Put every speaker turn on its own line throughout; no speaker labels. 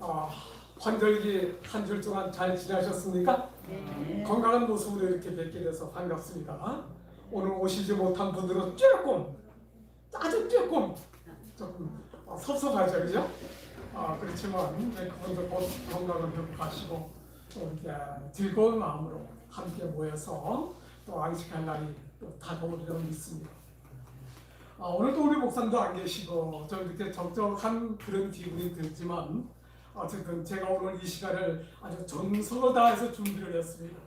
어, 환절기 한 주 동안 잘 지내셨습니까?
네.
건강한 모습으로 이렇게 뵙게 돼서 반갑습니다. 오늘 오시지 못한 분들은 조금, 아주 조금 섭섭하죠, 그죠? 그렇지만 그분들 곧 건강을 회복하시고 또 이렇게 즐거운 마음으로 함께 모여서 또 안식할 날이 또 다가오리라 믿습니다. 오늘도 우리 목사님도 안 계시고 좀 이렇게 적적한 그런 기분이 들지만 어쨌든 제가 오늘 이 시간을 아주 정성을 다해서 준비를 했습니다.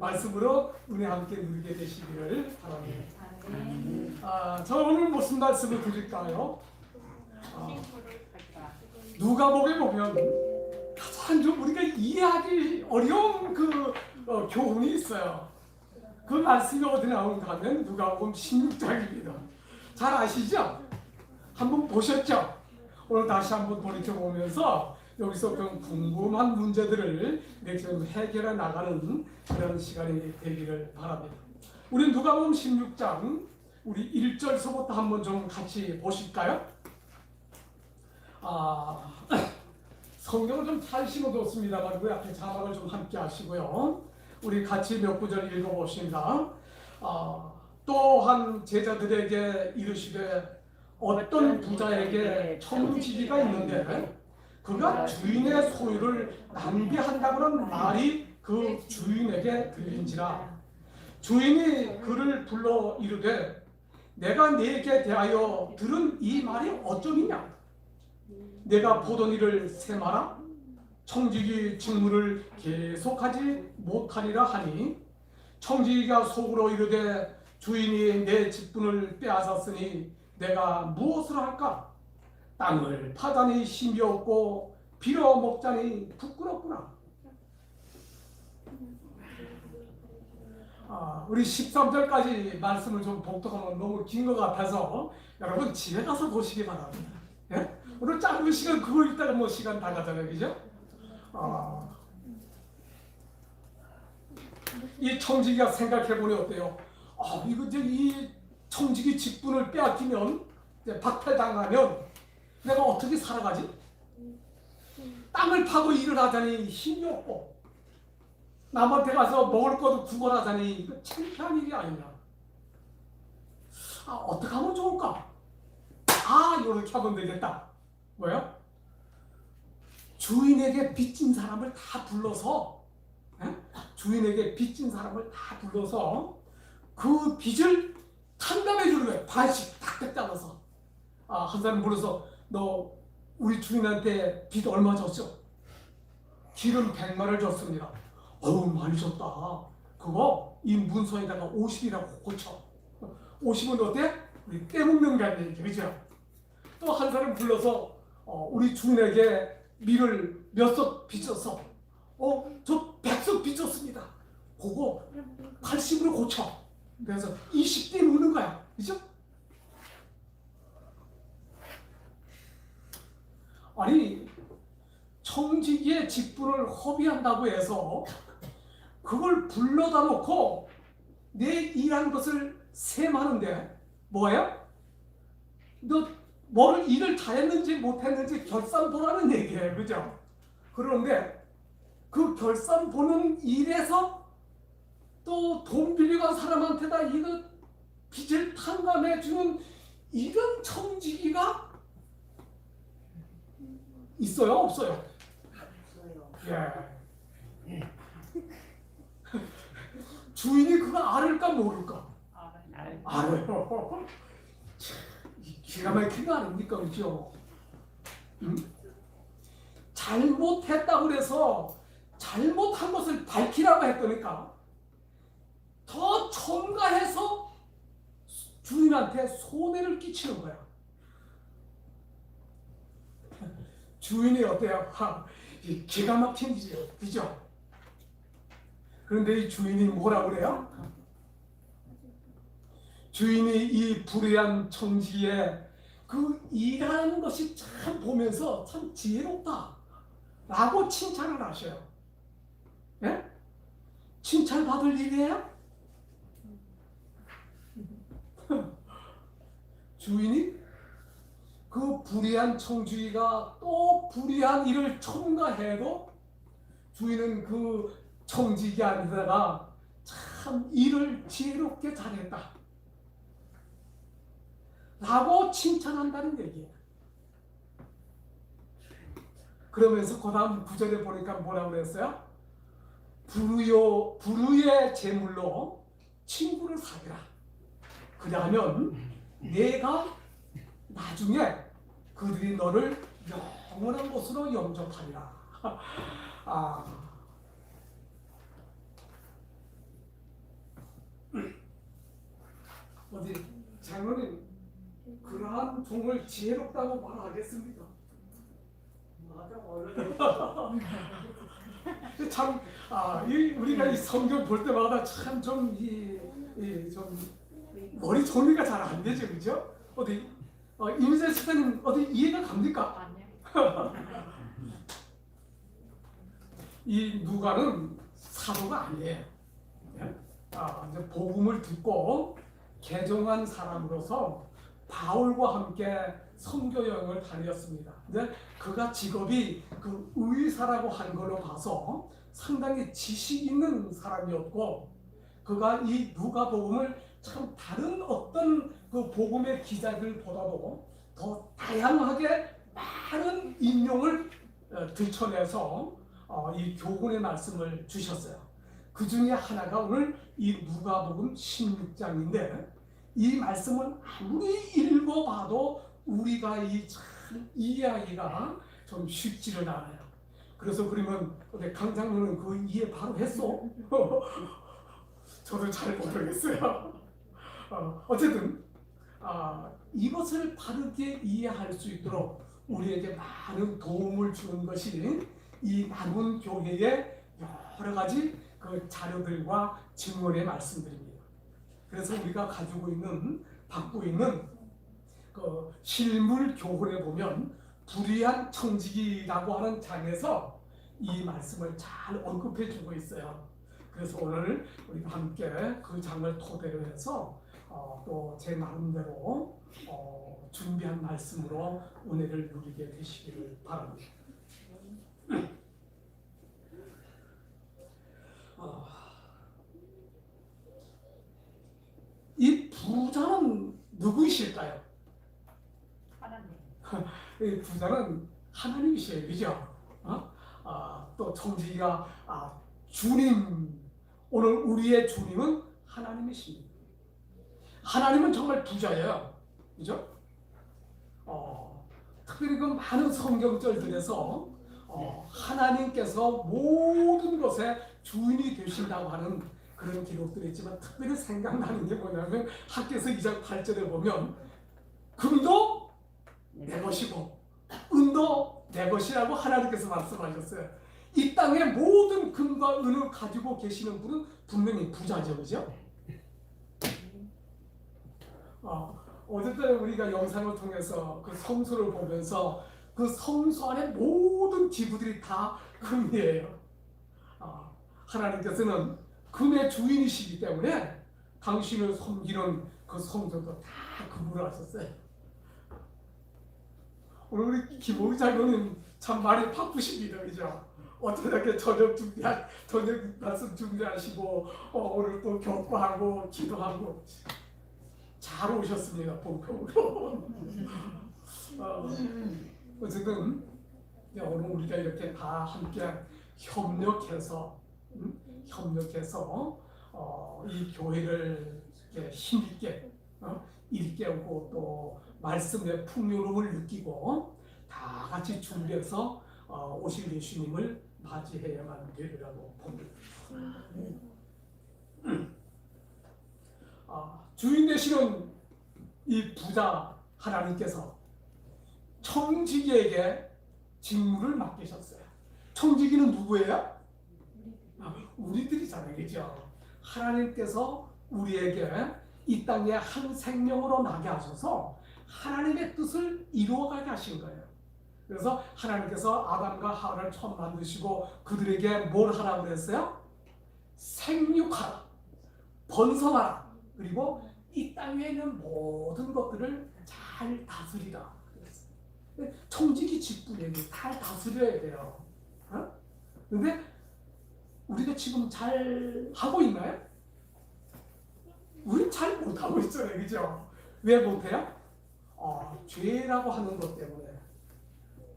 말씀으로 은혜 함께 누리게 되시기를 바랍니다. 저 오늘 무슨 말씀을 드릴까요? 누가복음에 보면 가장 좀 우리가 이해하기 어려운 교훈이 있어요. 그 말씀이 어디 나오는가 하면 누가복음 16장입니다. 잘 아시죠? 한번 보셨죠? 오늘 다시 한번 돌이켜보면서 여기서 그 궁금한 문제들을 좀 해결해 나가는 그런 시간이 되기를 바랍니다. 우리 누가복음 16장 우리 1절서부터 한번 좀 같이 보실까요? 성경을 좀 잘 심어뒀습니다만 그 앞에 자막을 좀 함께 하시고요. 우리 같이 몇 구절 읽어보십니다. 또한 제자들에게 이르시되 어떤 부자에게 청지기가 있는데 그가 주인의 소유를 낭비한다고는 말이 그 주인에게 들린지라. 주인이 그를 불러 이르되 내가 네게 대하여 들은 이 말이 어쩌니냐? 내가 보던 일을 세마라? 청지기 직무를 계속하지 못하리라 하니 청지기가 속으로 이르되 주인이 내 직분을 빼앗았으니 내가 무엇을 할까? 땅을 파다니 힘이 없고 빌어먹자니 부끄럽구나. 우리 13절까지 말씀을 좀 독특하면 너무 긴 것 같아서 여러분 집에 가서 보시기 바랍니다. 예? 오늘 짧은 시간 그거 읽다가 뭐 시간 다 가잖아요, 그죠? 이 청지기가 생각해보니 어때요? 이거 이제 이 청지기 직분을 빼앗기면 박탈당하면 내가 어떻게 살아가지? 땅을 파고 일을 하자니 힘이 없고 남한테 가서 먹을 것도 구걸하자니 이거 창피한 일이 아니냐? 어떻게 하면 좋을까? 이렇게 하면 되겠다. 뭐야? 주인에게 빚진 사람을 다 불러서 주인에게 빚진 사람을 다 불러서 그 빚을 탕감해 주는 거예요. 반씩 탁탁 잘라서. 한 사람 불러서 너 우리 주인한테 빚 얼마 줬어? 기름 100만을 줬습니다. 많이 줬다. 그거 이 문서에다가 50이라고 고쳐. 50은 어때? 우리 떼먹는 거야, 그죠? 또 한 사람 불러서 우리 주인에게 밀을 몇 석 빚었어. 저 100석 빚었습니다. 그거 80으로 고쳐. 그래서 20대 넣는 거야. 그죠? 아니, 청지기의 직분을 허비한다고 해서 그걸 불러다 놓고 내 일한 것을 셈하는데 뭐예요? 너 뭘 일을 잘했는지 못했는지 결산 보라는 얘기예요. 그죠? 그런데 그 결산 보는 일에서 또 돈 빌려간 사람한테다 이거 빚을 탕감해 주는 이런 청지기가 있어요? 없어요? 예. 주인이 그거 알을까 모를까? 알아요. 기가 막힌 거 아닙니까? 그죠? 잘못했다고 해서 잘못한 것을 밝히라고 했더니까 더 첨가해서 주인한테 손해를 끼치는 거야. 주인이 어때요? 기가 막힌 일이에요. 그죠? 그런데 이 주인이 뭐라고 그래요? 주인이 이 불의한 청지기의 그 일하는 것이 참 보면서 참 지혜롭다 라고 칭찬을 하셔요. 예? 칭찬받을 일이에요? 주인이 그 불의한 청주기가 또 불의한 일을 첨가해도 주인은 그 청지기 아니다가 참 일을 지혜롭게 잘했다 라고 칭찬한다는 얘기예요. 그러면서 그 다음 구절에 보니까 뭐라고 그랬어요? 불의의 제물로 친구를 사귀라. 그러면 내가 나중에 그들이 너를 영원한 곳으로 영접하리라. 어디 장로님 그러한 종을 지혜롭다고 말하겠습니까? 참, 우리가 이 성경 볼 때마다 참 좀 머리 정리가 잘 안 되죠, 그죠? 어디 이미재 스님 어디 이해가 갑니까?
아니요.
이 누가는 사도가 아니에요. 이제 복음을 듣고 개종한 사람으로서 바울과 함께 선교 여행을 다녔습니다. 근데 그가 직업이 그 의사라고 한 걸로 봐서 상당히 지식 있는 사람이었고, 그가 이 누가복음을 참 다른 어떤 그 복음의 기자들보다도 더 다양하게 많은 인용을 들춰내서 이 교훈의 말씀을 주셨어요. 그 중에 하나가 오늘 이 누가복음 16장인데, 이 말씀은 아무리 읽어봐도 우리가 이해하기가 좀 쉽지는 않아요. 그래서 그러면 강장로는 그 이해 바로 했어? 저도 잘 모르겠어요. 어쨌든 이것을 바르게 이해할 수 있도록 우리에게 많은 도움을 주는 것이 이 나눈 교회의 여러 가지 그 자료들과 증언의 말씀들입니다. 그래서 우리가 갖고 있는 그 실물 교훈에 보면 불의한 청지기라고 하는 장에서 이 말씀을 잘 언급해 주고 있어요. 그래서 오늘 우리가 함께 그 장을 토대로 해서 또 제 나름대로 준비한 말씀으로 은혜를 누리게 되시기를 바랍니다. 이 부자는 누구이실까요?
하나님.
이 부자는 하나님이시에요, 그죠? 또 청지기가 주님, 오늘 우리의 주님은 하나님이십니다. 하나님은 정말 부자예요, 그죠? 특별히 그 많은 성경절들에서 하나님께서 모든 것의 주인이 되신다고 하는 그런 기록들이 있지만, 특별히 생각나는 게 뭐냐면 학개서 2장 8절에 보면 금도 내 것이고 은도 내 것이라고 하나님께서 말씀하셨어요. 이 땅의 모든 금과 은을 가지고 계시는 분은 분명히 부자죠, 그죠? 어쨌든 우리가 영상을 통해서 그 성소를 보면서 그 성소 안에 모든 기구들이 다 금이에요. 하나님께서는 금의 주인이시기 때문에 당신을 섬기는 그 성소도 다 금으로 하셨어요. 오늘 우리 김호희 장로님 참 많이 바쁘십니다, 그죠? 어떻게 저녁 말씀 준비하시고 오늘 또 교과하고 기도하고 잘 오셨습니다, 본격으로. 어쨌든 오늘 우리가 이렇게 다 함께 협력해서 이 교회를 이렇게 힘있게 일깨우고 또 말씀의 풍요로움을 느끼고 다 같이 준비해서 오실 예수님을 맞이해야만 되리라고 봅니다. 주인 되시는 이 부자 하나님께서 청지기에게 직무를 맡기셨어요. 청지기는 누구예요? 우리들이잖아요, 그죠? 하나님께서 우리에게 이 땅에 한 생명으로 나게 하셔서 하나님의 뜻을 이루어가게 하신 거예요. 그래서 하나님께서 아담과 하와를 처음 만드시고 그들에게 뭘 하라고 그랬어요? 생육하라, 번성하라, 그리고 이 땅에 있는 모든 것들을 잘 다스리라 그랬어요. 청지기 직분에게 잘 다스려야 돼요. 어? 근데 우리가 지금 잘 하고 있나요? 우린 잘 못하고 있잖아요. 그죠? 왜 못해요? 죄라고 하는 것 때문에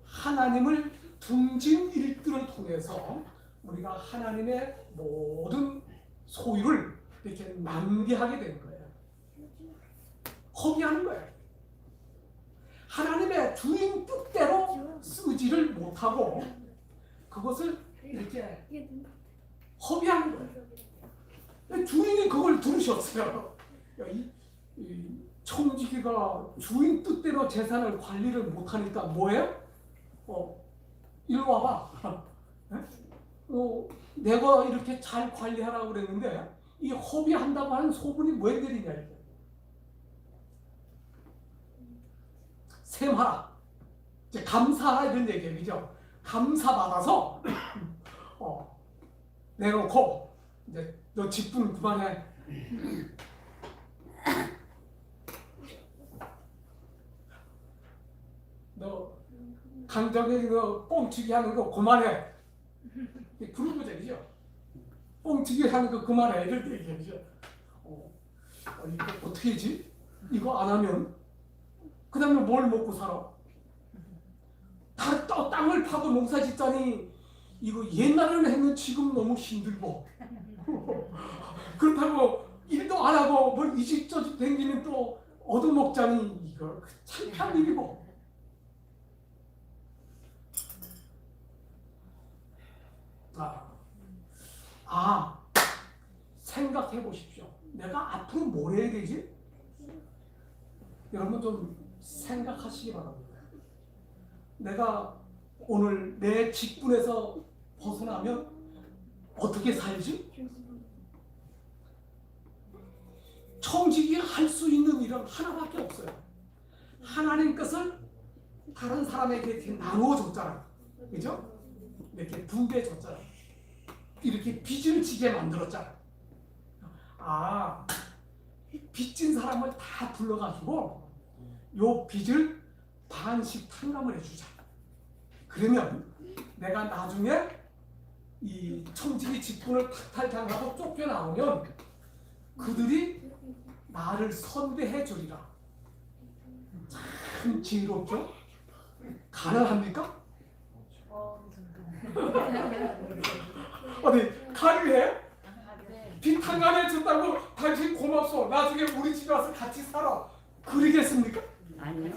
하나님을 둥진 일들을 통해서 우리가 하나님의 모든 소유를 이렇게 낭비하게 되는 거예요. 허비하는 거예요. 하나님의 주인 뜻대로 쓰지를 못하고 그것을 이렇게 허비하는 거예요. 주인이 그걸 들으셨어요. 이 청지기가 주인 뜻대로 재산을 관리를 못하니까 뭐예요? 일로 와봐. 내가 이렇게 잘 관리하라고 그랬는데 이 허비한다고 하는 소문이 웬일이냐 이게. 셈하라. 이제 감사하라 이런 얘기예요. 그죠? 감사받아서 내놓고 이제 너 직분 그만해. 너 강정이 너 뻥치기 하는 거 그만해. 그런 거죠, 그죠? 뻥치기 하는 거 그만해. 이럴 때 얘기하죠. 이거 어떻게 하지? 이거 안 하면 그 다음에 뭘 먹고 살아? 땅을 파고 농사 짓자니 이거 옛날에는 했는데 지금 너무 힘들고 그렇다고 일도 안 하고 뭘 이 집 저 집 댕기면 또 얻어먹자니 이거 창피한 일이고. 생각해 보십시오. 내가 앞으로 뭘 해야 되지? 여러분 좀 생각하시기 바랍니다. 내가 오늘 내 직분에서 벗어나면 어떻게 살지? 청지기 할 수 있는 일은 하나밖에 없어요. 하나님 것을 다른 사람에게 이렇게 나누어 줬잖아요. 그죠? 이렇게 분배해 줬잖아요. 이렇게 빚을 지게 만들었잖아요. 빚진 사람을 다 불러가지고 요 빚을 반씩 탕감을 해주자. 그러면 내가 나중에 이 청지기 직분을 탁탈당하고 쫓겨나오면 그들이 나를 선배해 주리라. 참 지혜롭죠? 가능합니까? 어디 가능해? 빚 탕감해 준다고 당신 고맙소. 나중에 우리 집에 와서 같이 살아. 그러겠습니까?
아니요.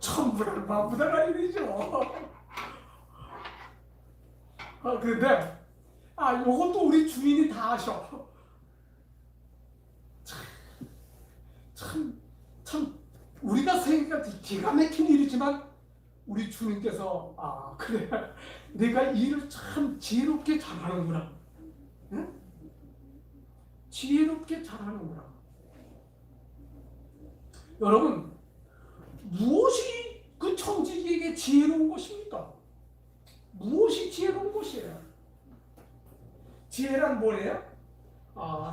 천부를 만부당한 일이죠. 그런데 요것도 우리 주인이 다 아셔. 참 우리가 생각해 기가 막힌 일이지만 우리 주님께서 그래 내가 일을 참 지혜롭게 잘하는구나. 응? 지혜롭게 잘하는구나. 여러분 무엇이 그 청지기에게 지혜로운 것입니까? 무엇이 지혜로운 것이에요? 지혜란 뭐예요?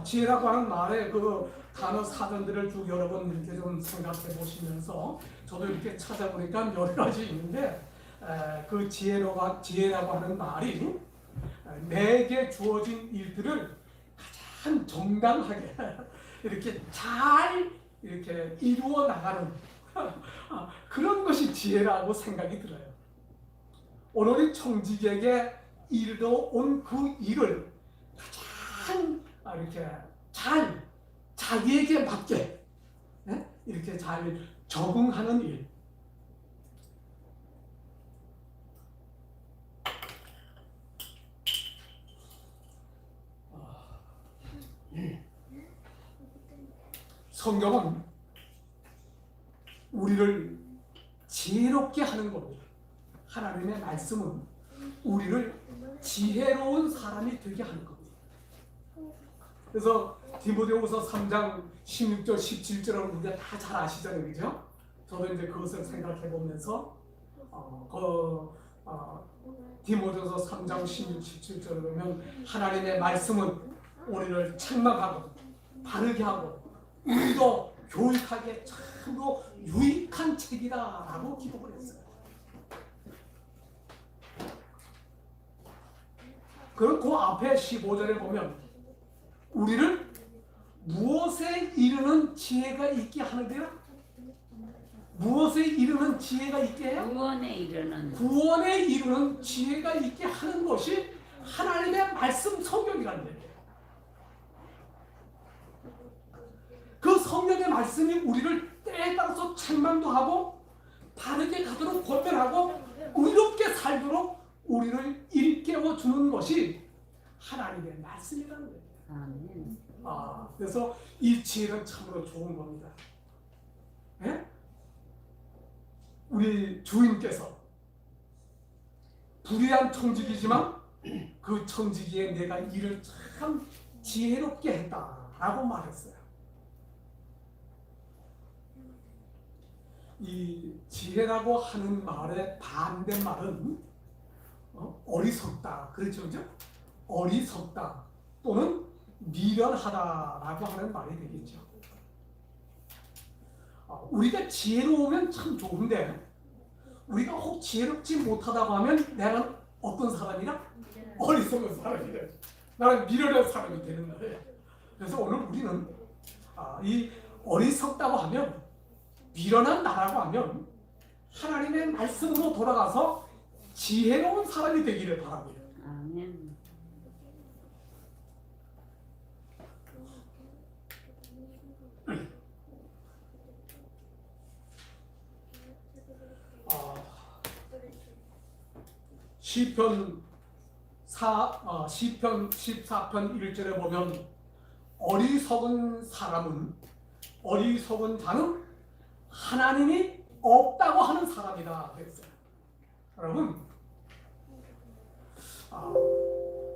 지혜라고 하는 말의 그 단어 사전들을 쭉 여러분 이렇게 좀 생각해 보시면서 저도 이렇게 찾아보니까 여러 가지 있는데 그 지혜라고 하는 말이 내게 주어진 일들을 가장 정당하게 이렇게 잘 이렇게 이루어 나가는 그런 것이 지혜라고 생각이 들어요. 오늘 청지기에게 이르러온 그 일을 가장 이렇게 잘 자기에게 맞게 이렇게 잘 적응하는 일. 성경은 우리를 지혜롭게 하는 겁니다. 하나님의 말씀은 우리를 지혜로운 사람이 되게 하는 겁니다. 그래서 디모데후서 3장 16절 17절을 우리가 다 잘 아시잖아요. 그죠? 저도 이제 그것을 생각해 보면서 디모데후서 3장 16, 17절을 보면 하나님의 말씀은 우리를 책망하고 바르게 하고 우리도 교육하기에 참으로 유익한 책이다라고 기록을 했어요. 그리고 그 앞에 15절에 보면 우리를 무엇에 이르는 지혜가 있게 하는데요? 무엇에 이르는 지혜가 있게 해요? 구원에 이르는 지혜가 있게 하는 것이 하나님의 말씀 성경이라는 얘기예요. 그 성경의 말씀이 우리를 때에 따라서 책망도 하고 바르게 가도록 권면하고 의롭게 살도록 우리를 일깨워 주는 것이 하나님의 말씀이라는 거예요.
아멘.
그래서 이 지혜는 참으로 좋은 겁니다. 예? 우리 주인께서 불의한 청지기지만 그 청지기에 내가 일을 참 지혜롭게 했다라고 말했어요. 이 지혜라고 하는 말의 반대말은 어리석다, 그렇죠, 그죠? 어리석다 또는 미련하다라고 하는 말이 되겠죠. 우리가 지혜로우면 참 좋은데 우리가 혹 지혜롭지 못하다고 하면 내가 어떤 사람이냐? 어리석은 사람이 돼. 나는 미련한 사람이 되는 거예요. 그래서 오늘 우리는 이 어리석다고 하면 미련한 나라고 하면 하나님의 말씀으로 돌아가서 지혜로운 사람이 되기를 바랍니다.
아멘. 시편 14편 1절에 보면 어리석은 자는 하나님이 없다고 하는 사람이다 그랬어요. 여러분,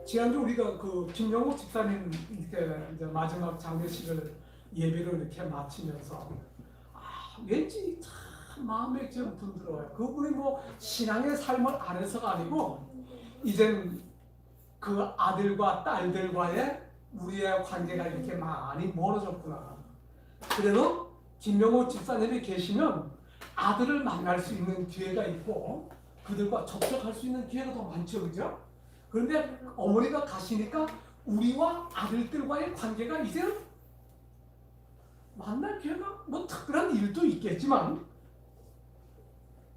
지난주 우리가 그 김영옥 집사님 이제 마지막 장례식을 예배를 이렇게 마치면서 왠지 참 마음에 좀 분들어요. 그분이 뭐 신앙의 삶을 안 해서가 아니고 이젠 그 아들과 딸들과의 우리의 관계가 이렇게 많이 멀어졌구나. 그래도 김명호 집사님이 계시면 아들을 만날 수 있는 기회가 있고 그들과 접촉할 수 있는 기회가 더 많죠, 그죠? 그런데 어머니가 가시니까 우리와 아들들과의 관계가 이제는 만날 기회가 뭐 특별한 일도 있겠지만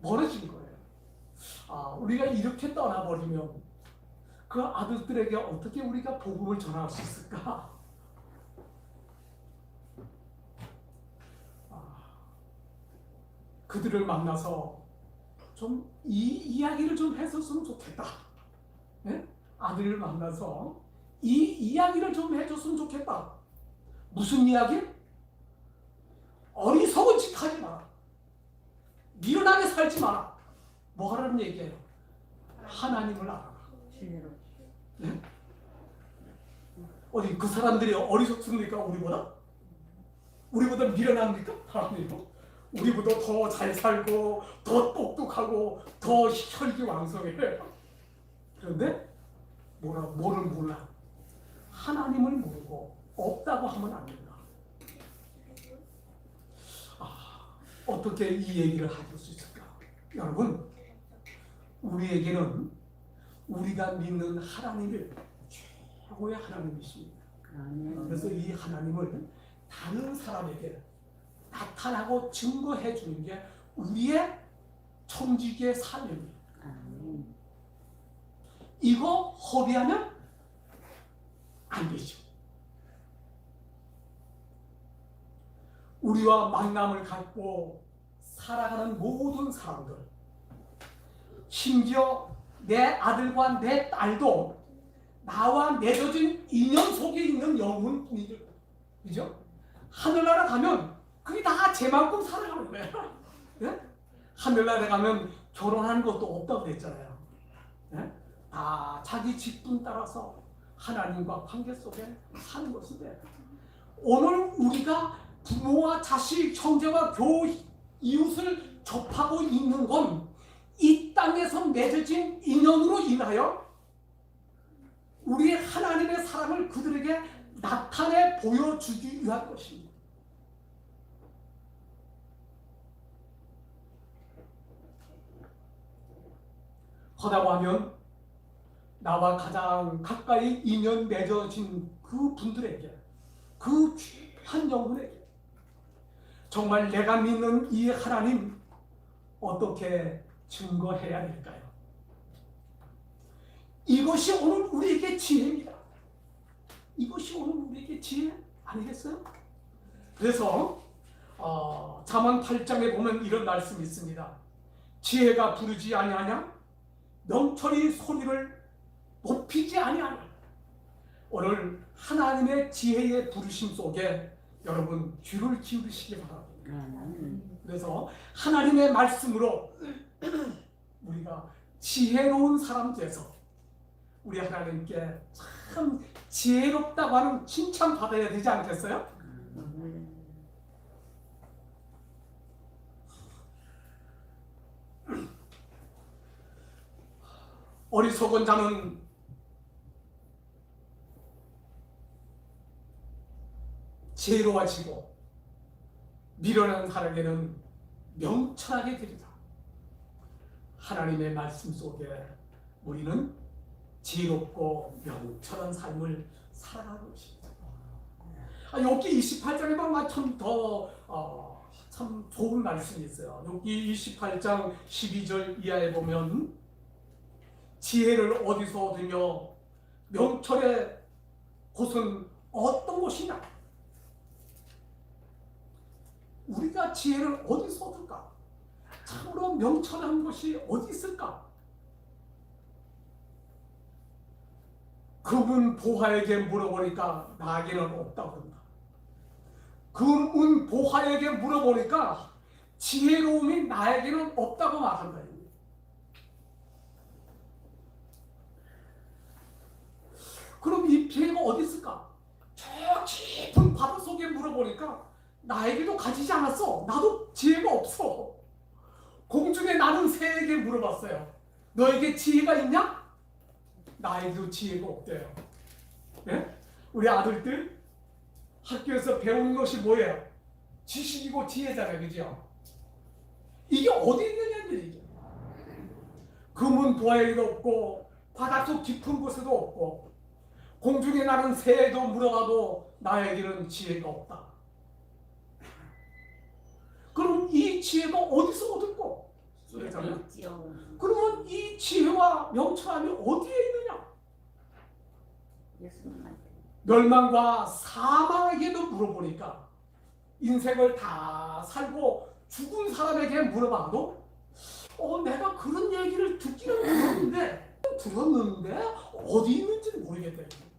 멀어진 거예요. 우리가 이렇게 떠나버리면 그 아들들에게 어떻게 우리가 복음을 전할 수 있을까? 그들을 만나서 좀 이 이야기를 좀 했었으면 좋겠다. 네? 아들을 만나서 이 이야기를 좀 해줬으면 좋겠다. 무슨 이야기? 어리석은 짓 하지 마라. 미련하게 살지 마라. 뭐 하라는 얘기예요? 하나님을 알아라. 네? 어디 그 사람들이 어리석습니까? 우리보다 미련합니까? 아니요. 우리보다 더 잘 살고 더 똑똑하고 더 혈기왕성해요. 그런데 뭐를 몰라. 하나님을 모르고 없다고 하면 안 된다. 어떻게 이 얘기를 할 수 있을까? 여러분, 우리에게는 우리가 믿는 하나님이 최고의 하나님이십니다. 그래서 이 하나님을 다른 사람에게 나타나고 증거해 주는 게 우리의 청지기의 사명이에요. 이거 허비하면 안 되죠. 우리와 만남을 갖고 살아가는 모든 사람들, 심지어 내 아들과 내 딸도 나와 맺어진 인연 속에 있는 영혼뿐이죠. 그죠? 하늘나라 가면 그게 다 제만큼 살아가는 거예요. 네? 하늘나라에 가면 결혼하는 것도 없다고 그랬잖아요. 네? 다 자기 직분 따라서 하나님과 관계 속에 사는 것인데 오늘 우리가 부모와 자식, 형제와 이웃을 접하고 있는 건 이 땅에서 맺어진 인연으로 인하여 우리의 하나님의 사랑을 그들에게 나타내 보여주기 위한 것입니다. 하다고 하면 나와 가장 가까이 인연 맺어진 그 분들에게, 그 귀한 영혼에게 정말 내가 믿는 이 하나님 어떻게 증거해야 될까요? 이것이 오늘 우리에게 지혜입니다. 이것이 오늘 우리에게 지혜 아니겠어요? 그래서 잠언 8장에 보면 이런 말씀이 있습니다. 지혜가 부르지 아니하냐? 명철이 소리를 높이지 아니하냐? 오늘 하나님의 지혜의 부르심 속에 여러분 귀를 기울이시기 바랍니다. 그래서 하나님의 말씀으로 우리가 지혜로운 사람 돼서 우리 하나님께 참 지혜롭다고 하는 칭찬 받아야 되지 않겠어요? 어리석은 자는 지혜로워지고 미련한 사람에게는 명철하게 되리라. 하나님의 말씀 속에 우리는 지혜롭고 명철한 삶을 살아가고 있습니다. 욥기 28장에 보면 참 좋은 말씀이 있어요. 욥기 28장 12절 이하에 보면 지혜를 어디서 얻으며 명철의 곳은 어떤 곳이냐? 우리가 지혜를 어디서 얻을까? 참으로 명철한 것이 어디 있을까? 그분 보화에게 물어보니까 나에게는 없다고 한다. 그분 보화에게 물어보니까 지혜로움이 나에게는 없다고 말한다. 그럼 이 지혜가 어디 있을까? 저 깊은 바다 속에 물어보니까 나에게도 가지지 않았어. 나도 지혜가 없어. 공중에 나는 새에게 물어봤어요. 너에게 지혜가 있냐? 나에게도 지혜가 없대요. 네? 우리 아들들 학교에서 배우는 것이 뭐예요? 지식이고 지혜잖아요. 그죠? 이게 어디 있느냐는 얘기죠. 금은 보화에도 없고 바닷속 깊은 곳에도 없고 공중에 나는 새에도 물어봐도 나에게는 지혜가 없다. 그럼 이 지혜가 어디서 얻을까? 그러면 이 지혜와 명철함이 어디에 있느냐? 멸망과 사망에게도 물어보니까 인생을 다 살고 죽은 사람에게 물어봐도 내가 그런 얘기를 듣기는 들었는데 어디 있는지 모르겠대요.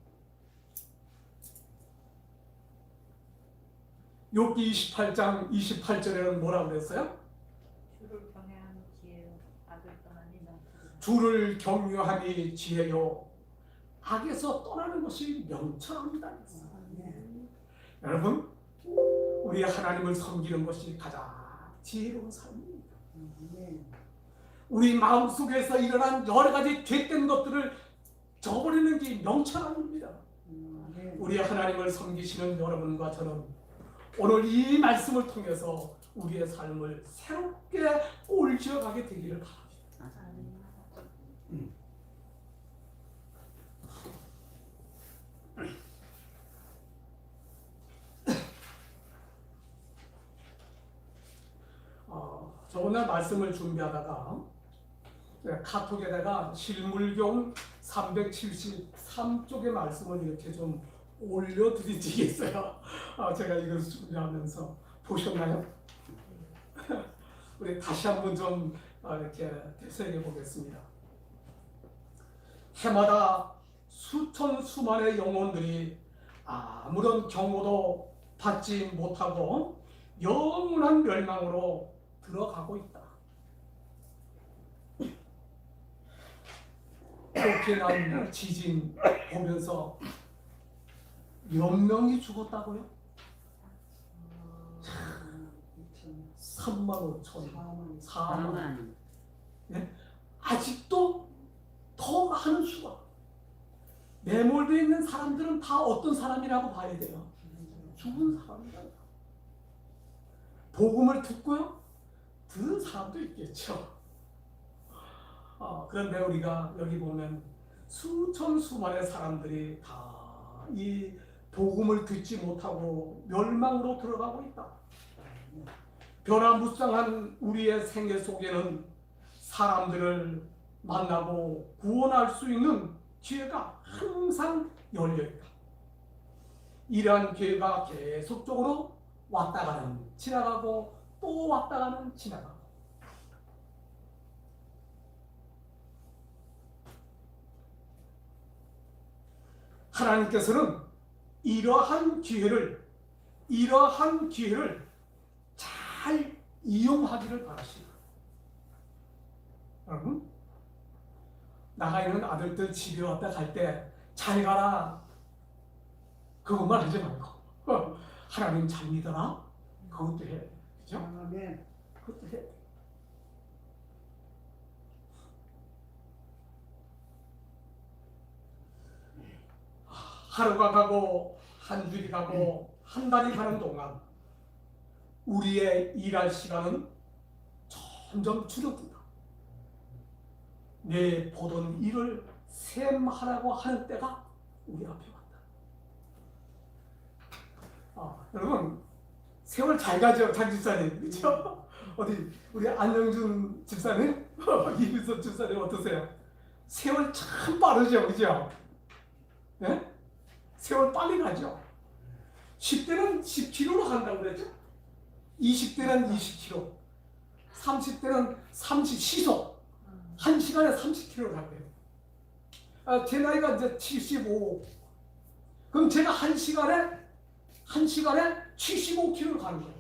욥기 28장 28절에는 뭐라고 그랬어요?
주를 경외하는 지혜요 악을 떠나니 명철이라.
주를 경외함이 지혜요 악에서 떠나는 것이 명철합니다. 여러분, 우리 하나님을 섬기는 것이 가장 지혜로운 삶입니다. 우리 마음속에서 일어난 여러 가지 죄된 것들을 저버리는 게 명철함입니다. 우리 하나님을 섬기시는 여러분과 저는 오늘 이 말씀을 통해서 우리의 삶을 새롭게 꼴지어가게 되기를 바랍니다. 저번에 말씀을 준비하다가 카톡에다가 실물경 373쪽의 말씀을 이렇게 좀 올려드리겠어요. 제가 이걸 준비하면서 보셨나요? 우리 다시 한번 좀 이렇게 되새겨 보겠습니다. 해마다 수천 수만의 영혼들이 아무런 경고도 받지 못하고 영원한 멸망으로 들어가고 있다. 오케난 지진 보면서 몇 명이 죽었다고요? 3만 5천, 4만. 네? 아직도 더 많은 수가. 매몰되어 있는 사람들은 다 어떤 사람이라고 봐야 돼요? 죽은 사람이다. 복음을 듣고요? 들은 사람도 있겠죠. 그런데 우리가 여기 보면 수천 수만의 사람들이 다 이 복음을 듣지 못하고 멸망으로 들어가고 있다. 변화무쌍한 우리의 생애 속에는 사람들을 만나고 구원할 수 있는 기회가 항상 열려 있다. 이러한 기회가 계속적으로 왔다 가는, 지나가고 또 왔다 가는, 지나가고. 하나님께서는 이러한 기회를 잘 이용하기를 바라십니다. 여러분, 나가 있는 아들들 집에 왔다 갈 때 잘 가라 그것만 하지 말고 하나님 잘 믿어라 그것도 해. 그죠?
아멘.
그것도 해. 하루가 가고 한 주일이 가고 한 달이 가는 동안 우리의 일할 시간은 점점 줄어든다. 내 보던 일을 셈하라고 하는 때가 우리 앞에 왔다. 여러분 세월 잘 가죠, 장 집사님, 그렇죠? 어디 우리 안영준 집사님, 이일섭 집사님 어떠세요? 세월 참 빠르죠, 그죠? 네? 세월 빨리 가죠. 10대는 10km로 간다고 그랬죠? 20대는 20km, 30대는 30 시속, 1시간에 30km를 가고요. 제 나이가 이제 75. 그럼 제가 1시간에 75km를 가는 거예요.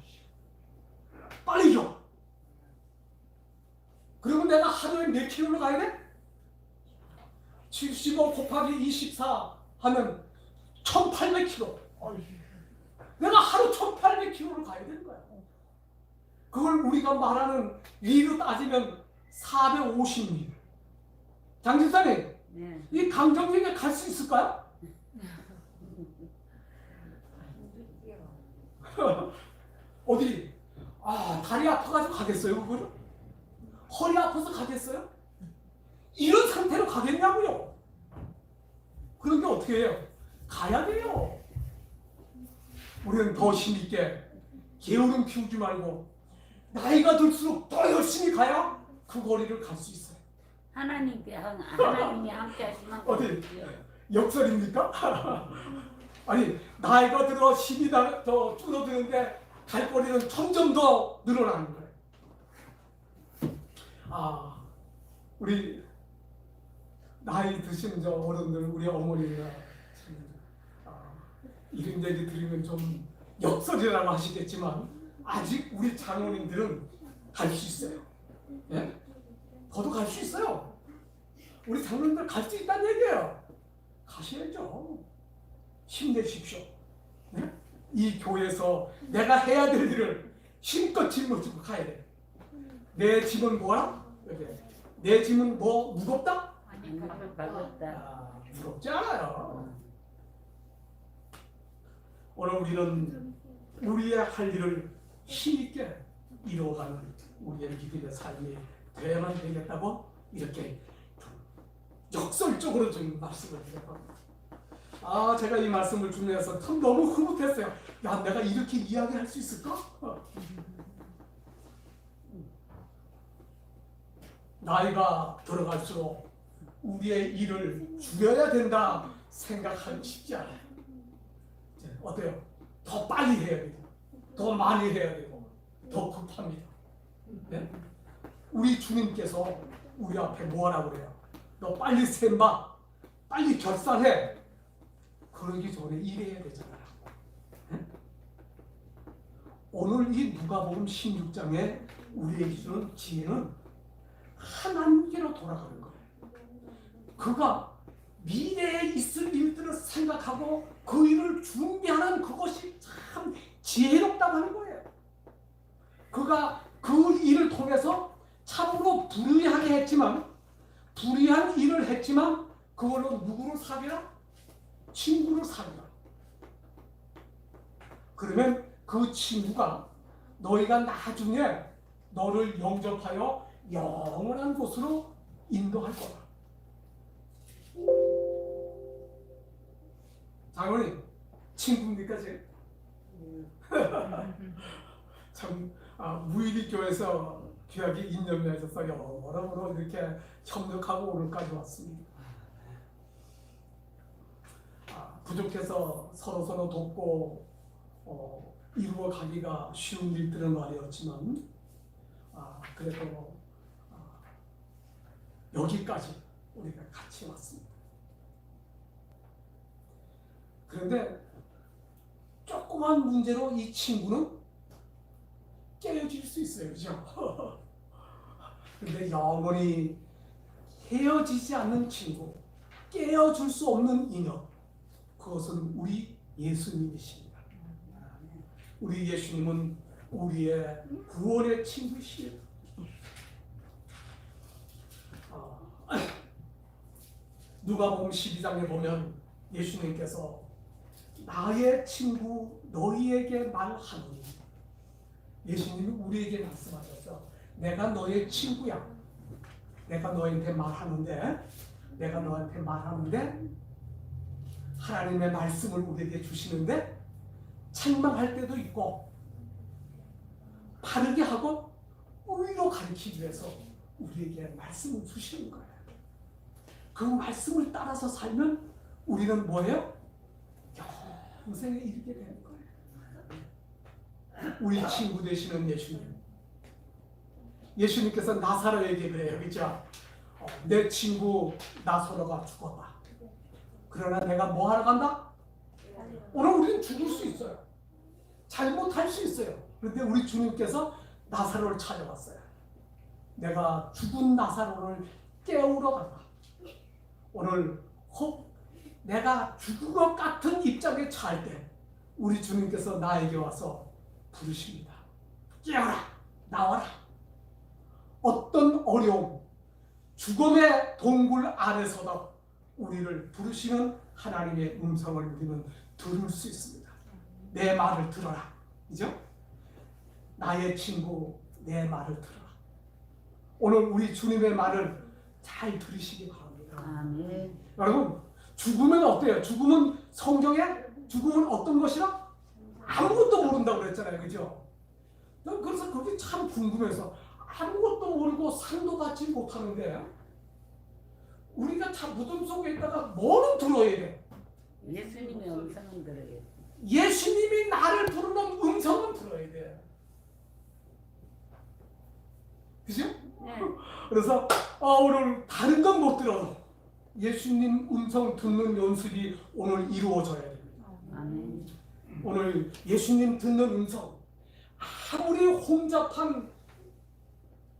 빨리죠? 그러면 내가 하루에 몇 킬로를 가야 돼? 75 곱하기 24 하면 1800km. 내가 하루 1800km를 가야 되는 거야. 그걸 우리가 말하는 리로 따지면 450리. 장집사님,
네.
이 강정역에 갈 수 있을까요? 어디? 다리 아파가지고 가겠어요, 그거를? 허리 아파서 가겠어요? 이런 상태로 가겠냐고요? 그런 게 어떻게 해요? 가야 돼요. 우리는 더 힘있게 게으름 피우지 말고 나이가 들수록 더 열심히 가야 그 거리를 갈 수 있어요.
하나님이 함께 하시면
어디? 역설입니까? 아니, 나이가 들어 힘이 더 줄어드는데 갈 거리는 점점 더 늘어나는 거예요. 우리 나이 드신 저 어른들, 우리 어머니가 이런 얘기 들으면 좀 역설이라고 하시겠지만 아직 우리 장로님들은 갈 수 있어요. 예? 저도 갈 수 있어요. 우리 장로님들 갈 수 있다는 얘기예요. 가셔야죠. 힘내십시오. 네? 이 교회에서 내가 해야 될 일을 힘껏 짊어지고 가야 돼. 내 짐은 뭐야? 내 짐은 뭐 무겁다?
아니
가볍다.
무겁지 않아요. 오늘 우리는 우리의 할 일을 힘있게 이루어가는 우리의 믿음의 삶이 되어야만 되겠다고 이렇게 역설적으로 좀 말씀을 드려요. 제가 이 말씀을 준비해서 참 너무 흐뭇했어요. 야, 내가 이렇게 이야기할 수 있을까? 나이가 들어갈수록 우리의 일을 줄여야 된다 생각하기 쉽지 않아요. 어때요? 더 빨리 해야 되고, 더 많이 해야 되고, 더 급합니다. 네? 우리 주님께서 우리 앞에 뭐하라고 그래요? 너 빨리 셈봐, 빨리 결산해. 그러기 전에 일해야 되잖아요. 네? 오늘 이 누가복음 16장에 우리에게 주는 지혜는 하나님께로 돌아가는 거예요. 그가 미래에 있을 일들을 생각하고 그 일을 준비하는 그것이 참 지혜롭다고 하는 거예요. 그가 그 일을 통해서 참으로 불의한 일을 했지만 그걸로 누구를 사귀라? 친구를 사귀라. 그러면 그 친구가 너희가 나중에 너를 영접하여 영원한 곳으로 인도할 거다. 장로님 친구입니까 지금? 참 무의리 교회에서 귀하게 인연 맺어서 여러모로 이렇게 협력하고 오늘까지 왔습니다. 부족해서 서로 돕고 이루어 가기가 쉬운 일들은 아니었지만 그래도 여기까지 우리가 같이 왔습니다. 그런데 조그만 문제로 이 친구는 깨어질 수 있어요, 그죠? 근데 영원히 헤어지지 않는 친구, 깨어줄 수 없는 인연, 그것은 우리 예수님이십니다. 우리 예수님은 우리의 구원의 친구이십니다. 누가복음 12장에 보면 예수님께서 나의 친구 너희에게 말하노니, 예수님이 우리에게 말씀하셨어. 내가 너의 친구야. 내가 너한테 말하는데 하나님의 말씀을 우리에게 주시는데 책망할 때도 있고 바르게 하고 의로 가르치기 위해서 우리에게 말씀을 주시는 거예요. 그 말씀을 따라서 살면 우리는 뭐예요? 영생에 이르게 되는 거예요. 우리 친구 되시는 예수님. 예수님께서 나사로에게 그래요, 그렇죠? 내 친구 나사로가 죽었다. 그러나 내가 뭐 하러 간다? 오늘 우리는 죽을 수 있어요. 잘못할 수 있어요. 그런데 우리 주님께서 나사로를 찾아왔어요. 내가 죽은 나사로를 깨우러 간다. 오늘 혹 내가 죽은 것 같은 입장에 처할 때 우리 주님께서 나에게 와서 부르십니다. 깨어라, 나와라. 어떤 어려움, 죽음의 동굴 안에서도 우리를 부르시는 하나님의 음성을 우리는 들을 수 있습니다. 내 말을 들어라. 그죠? 나의 친구, 내 말을 들어라. 오늘 우리 주님의 말을 잘 들으시기 바랍니다.
아멘.
여러분, 죽으면 어때요? 죽음은 성경에 죽음은 어떤 것이라? 아무것도 모른다고 그랬잖아요. 그죠? 난 그래서 그게 참 궁금해서 아무것도 모르고 상도 받지 못하는데 우리가 참 무덤 속에 있다가 뭐는 들어야 돼?
예수님의 음성은 들어요.
예수님이 나를 부르는 음성은 들어야 돼. 그죠?
네.
그래서 오늘 다른 건 못 들어도 예수님 음성 듣는 연습이 오늘 이루어져야 됩니다.
아멘.
오늘 예수님 듣는 음성, 아무리 혼잡한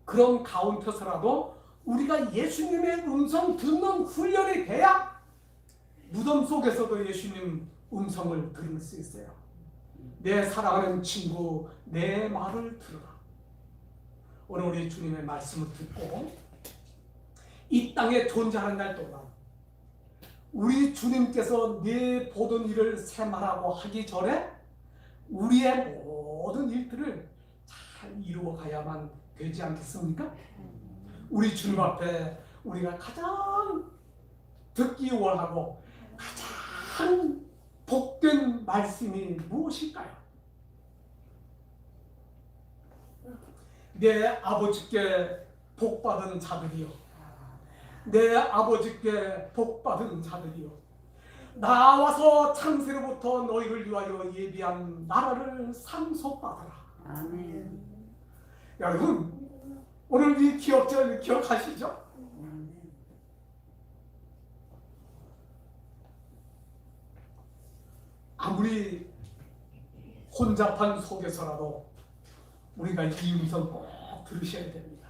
그런 가운데서라도 우리가 예수님의 음성 듣는 훈련이 돼야 무덤 속에서도 예수님 음성을 들을 수 있어요. 내 사랑하는 친구, 내 말을 들어라. 오늘 우리 주님의 말씀을 듣고 이 땅에 존재하는 날 동안 우리 주님께서 내 보던 일을 세말하고 하기 전에 우리의 모든 일들을 잘 이루어 가야만 되지 않겠습니까? 우리 주님 앞에 우리가 가장 듣기 원하고 가장 복된 말씀이 무엇일까요? 내 아버지께 복받은 자들이요, 내 아버지께 복받은 자들이요, 나와서 창세로부터 너희를 위하여 예비한 나라를 상속받아라.
아멘.
여러분, 오늘 이 기억절 기억하시죠? 아무리 혼잡한 속에서라도 우리가 이 음성 꼭 들으셔야 됩니다.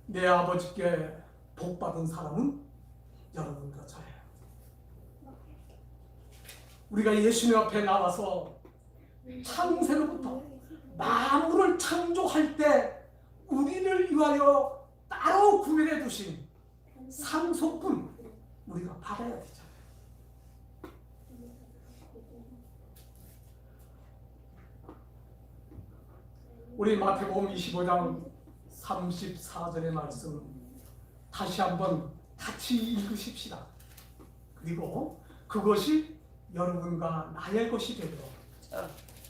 내 아버지께 복받은 사람은 여러분과 저예요. 우리가 예수님 앞에 나와서 창세로부터 만물을 창조할 때 우리를 위하여 따로 구별해 두신 상속분 우리가 받아야 되잖아요. 우리 마태복음 25장 34절의 말씀 다시 한번 같이 읽으십시다. 그리고 그것이 여러분과 나의 것이 되도록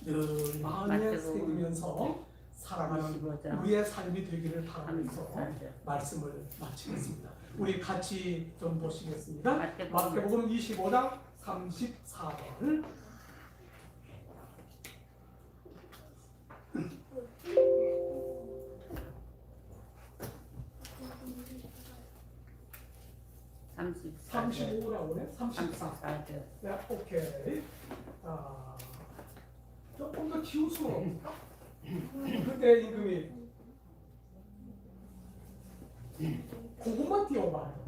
늘 마음에 새기면서 살아가는 우리의 삶이 되기를 바라면서 말씀을 마치겠습니다. 우리 같이 좀 보시겠습니다. 마태복음 25장 34절.
삼십사.
35라고 그래? 34.
34절.
네, 오케이. 조금 더 키울 수 없을까? 그때 임금이 그것만 띄워봐요.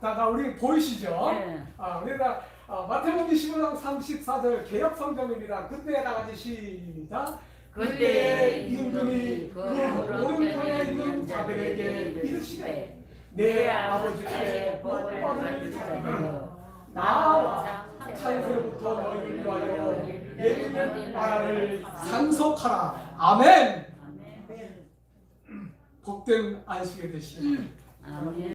자, 우리 보이시죠?
네.
우리가 마태복음 25장 34절 개역 성경입니다. 그때 다 같이 시작.
그때
임금이 그 오른편에 있는 자들에게 이르시되 내 아버지께 복 받을 자여 나와 창세로부터 너희를 위하여 예수의 나라를 상속하라. 아멘. 복된 안식이 되시길.
아멘.